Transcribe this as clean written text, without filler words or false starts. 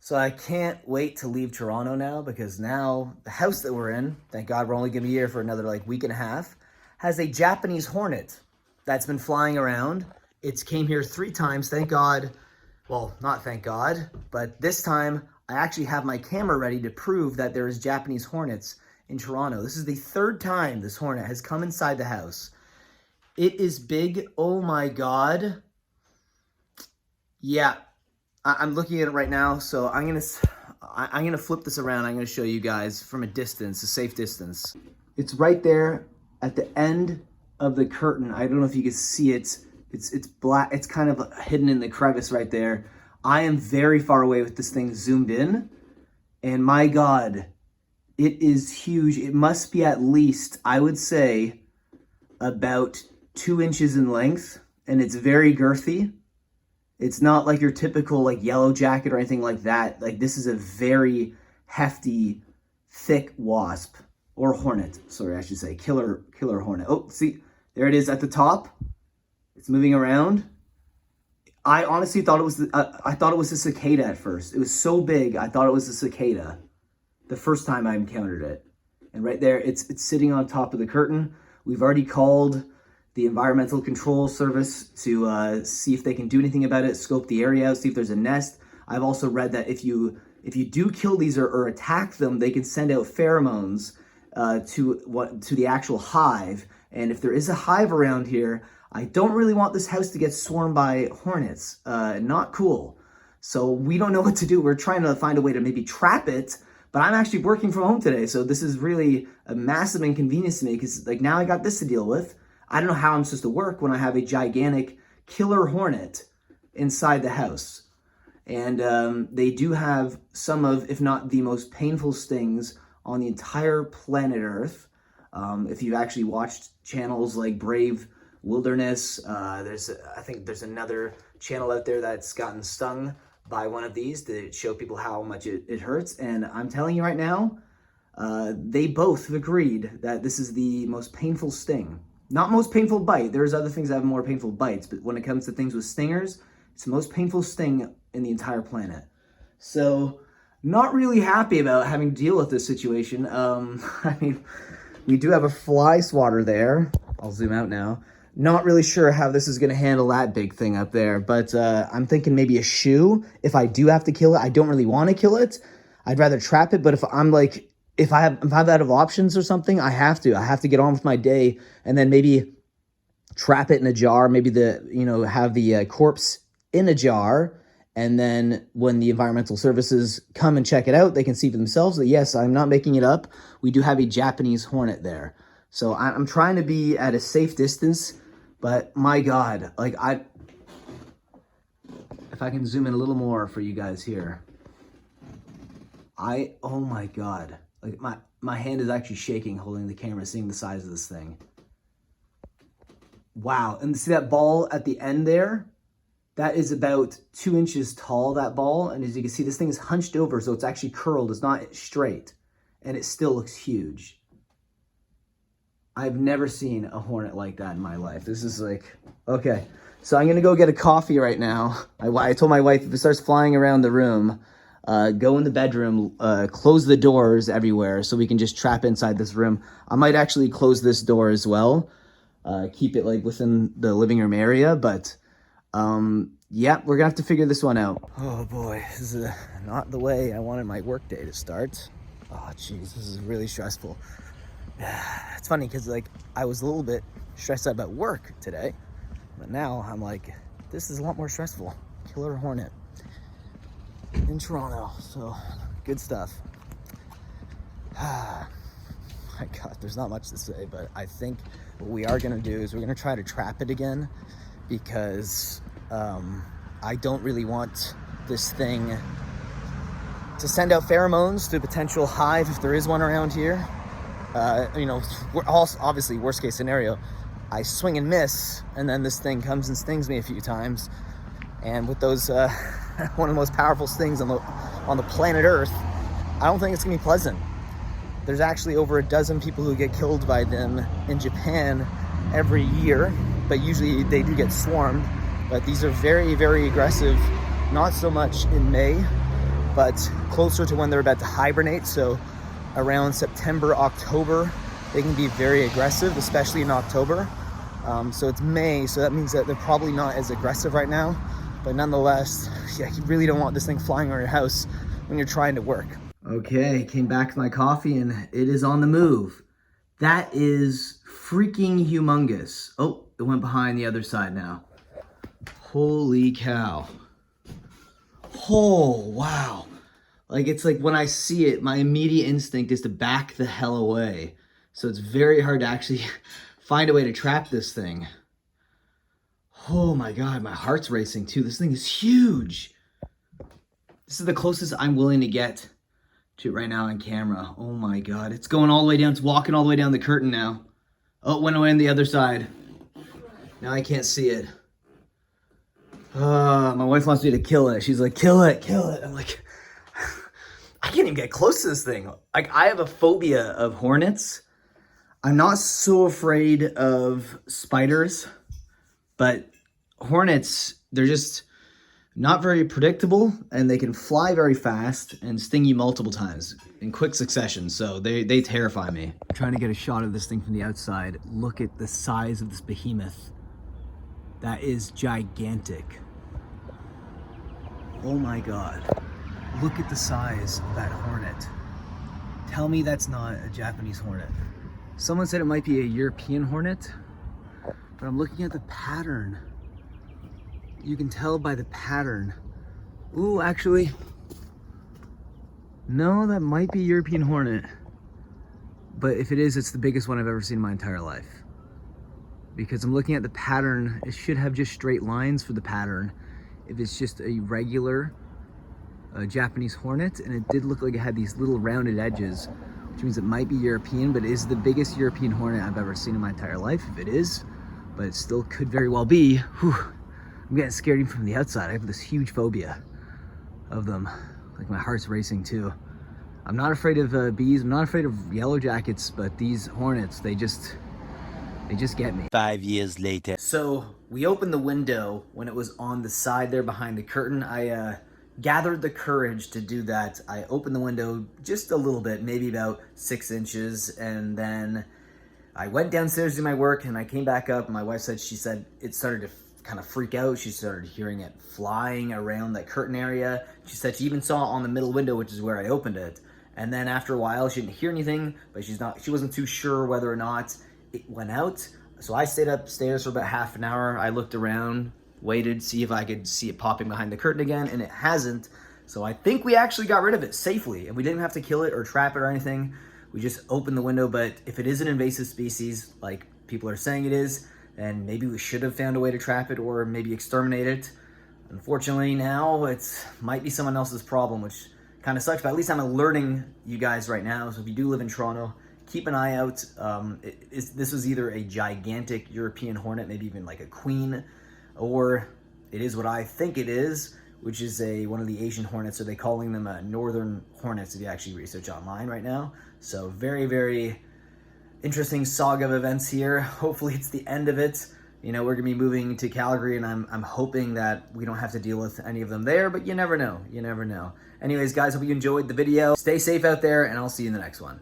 So I can't wait to leave Toronto now, because now the house that we're in, thank God we're only gonna be here for another like week and a half, has a Japanese Hornet that's been flying around. It's came here 3 times, thank God. Well, not thank God, but this time I actually have my camera ready to prove that there is Japanese Hornets in Toronto. This is the 3rd time this Hornet has come inside the house. It is big, oh my God. Yeah. I'm looking at it right now, so I'm gonna flip this around. I'm gonna show you guys from a distance, a safe distance. It's right there at the end of the curtain. I don't know if you can see it. It's black. It's kind of hidden in the crevice right there. I am very far away with this thing zoomed in, and my God, it is huge. It must be at least, I would say, about 2 inches in length, and it's very girthy. It's not like your typical like yellow jacket or anything like that. Like, this is a very hefty, thick wasp, or hornet. Sorry, I should say killer hornet. Oh, see, there it is at the top. It's moving around. I honestly thought it was a cicada at first. It was so big, I thought it was a cicada the first time I encountered it. And right there, it's sitting on top of the curtain. We've already called the Environmental Control Service to see if they can do anything about it, scope the area out, see if there's a nest. I've also read that if you do kill these or attack them, they can send out pheromones to the actual hive. And if there is a hive around here, I don't really want this house to get swarmed by hornets. Not cool. So we don't know what to do. We're trying to find a way to maybe trap it, but I'm actually working from home today, so this is really a massive inconvenience to me, because like now I got this to deal with. I don't know how I'm supposed to work when I have a gigantic killer hornet inside the house. And they do have some of, if not the most painful stings on the entire planet Earth. If you've actually watched channels like Brave Wilderness, I think there's another channel out there that's gotten stung by one of these to show people how much it hurts. And I'm telling you right now, they both have agreed that this is the most painful sting. Not most painful bite. There's other things that have more painful bites, but when it comes to things with stingers, it's the most painful sting in the entire planet. So, not really happy about having to deal with this situation. I mean, we do have a fly swatter there. I'll zoom out now. Not really sure how this is going to handle that big thing up there, but I'm thinking maybe a shoe. If I do have to kill it, I don't really want to kill it. I'd rather trap it, but if I'm like, if I'm out of options or something, I have to get on with my day, and then maybe trap it in a jar, maybe have the corpse in a jar, and then when the environmental services come and check it out, they can see for themselves that yes, I'm not making it up. We do have a Japanese hornet there. So I'm trying to be at a safe distance, but my God, like if I can zoom in a little more for you guys here, oh my God. Like my hand is actually shaking holding the camera, seeing the size of this thing. Wow. And see that ball at the end there? That is about 2 inches tall, that ball. And as you can see, this thing is hunched over, so it's actually curled. It's not straight. And it still looks huge. I've never seen a hornet like that in my life. This is like, okay. So I'm going to go get a coffee right now. I told my wife, if it starts flying around the room, go in the bedroom, close the doors everywhere so we can just trap inside this room. I might actually close this door as well, keep it like within the living room area, but yeah, we're gonna have to figure this one out. Oh boy, this is not the way I wanted my work day to start. Oh geez, this is really stressful. It's funny because like I was a little bit stressed out about work today, but now I'm like, this is a lot more stressful. Killer hornet in Toronto, so good stuff. My God, there's not much to say, but I think what we are gonna do is we're gonna try to trap it again, because I don't really want this thing to send out pheromones to a potential hive if there is one around here. We're also, obviously, worst case scenario, I swing and miss, and then this thing comes and stings me a few times. And with those, one of the most powerful stings on the planet Earth, I don't think it's gonna be pleasant. There's actually over a dozen people who get killed by them in Japan every year, but usually they do get swarmed. But these are very, very aggressive. Not so much in May, but closer to when they're about to hibernate. So around September, October, they can be very aggressive, especially in October. So it's May, so that means that they're probably not as aggressive right now. But nonetheless, yeah, you really don't want this thing flying around your house when you're trying to work. Okay, came back to my coffee and it is on the move. That is freaking humongous. Oh, it went behind the other side now. Holy cow. Oh, wow. Like, it's like when I see it, my immediate instinct is to back the hell away. So it's very hard to actually find a way to trap this thing. Oh my God, my heart's racing too. This thing is huge. This is the closest I'm willing to get to it right now on camera. Oh my God, it's going all the way down. It's walking all the way down the curtain now. Oh, it went away on the other side. Now I can't see it. My wife wants me to kill it. She's like, kill it, kill it. I'm like, I can't even get close to this thing. Like, I have a phobia of hornets. I'm not so afraid of spiders, but hornets, they're just not very predictable, and they can fly very fast and sting you multiple times in quick succession. So they terrify me. I'm trying to get a shot of this thing from the outside. Look at the size of this behemoth. That is gigantic. Oh my God. Look at the size of that hornet. Tell me that's not a Japanese hornet. Someone said it might be a European hornet, but I'm looking at the pattern. You can tell by the pattern. Ooh, actually, no, that might be European hornet. But if it is, it's the biggest one I've ever seen in my entire life. Because I'm looking at the pattern, it should have just straight lines for the pattern. If it's just a regular Japanese hornet, and it did look like it had these little rounded edges, which means it might be European, but it is the biggest European hornet I've ever seen in my entire life, if it is. But it still could very well be. Whew. I'm getting scared even from the outside. I have this huge phobia of them. Like, my heart's racing too. I'm not afraid of bees, I'm not afraid of yellow jackets, but these hornets, they just get me. 5 years later. So we opened the window when it was on the side there behind the curtain. I gathered the courage to do that. I opened the window just a little bit, maybe about 6 inches, and then I went downstairs to do my work, and I came back up, and my wife said, she said it started to kind of freak out. She started hearing it flying around that curtain area. She said she even saw it on the middle window, which is where I opened it. And then after a while, she didn't hear anything, but she wasn't too sure whether or not it went out. So I stayed upstairs for about half an hour. I looked around, waited, see if I could see it popping behind the curtain again, and it hasn't. So I think we actually got rid of it safely, and we didn't have to kill it or trap it or anything. We just opened the window. But if it is an invasive species, like people are saying it is, and maybe we should have found a way to trap it or maybe exterminate it. Unfortunately, now it might be someone else's problem, which kind of sucks, but at least I'm alerting you guys right now. So if you do live in Toronto, keep an eye out. This was either a gigantic European hornet, maybe even like a queen, or it is what I think it is, which is one of the Asian hornets. Are they calling them northern hornets if you actually research online right now? So very, very interesting saga of events here. Hopefully it's the end of it. You know, we're gonna be moving to Calgary, and I'm hoping that we don't have to deal with any of them there, but you never know. You never know. Anyways, guys, hope you enjoyed the video. Stay safe out there, and I'll see you in the next one.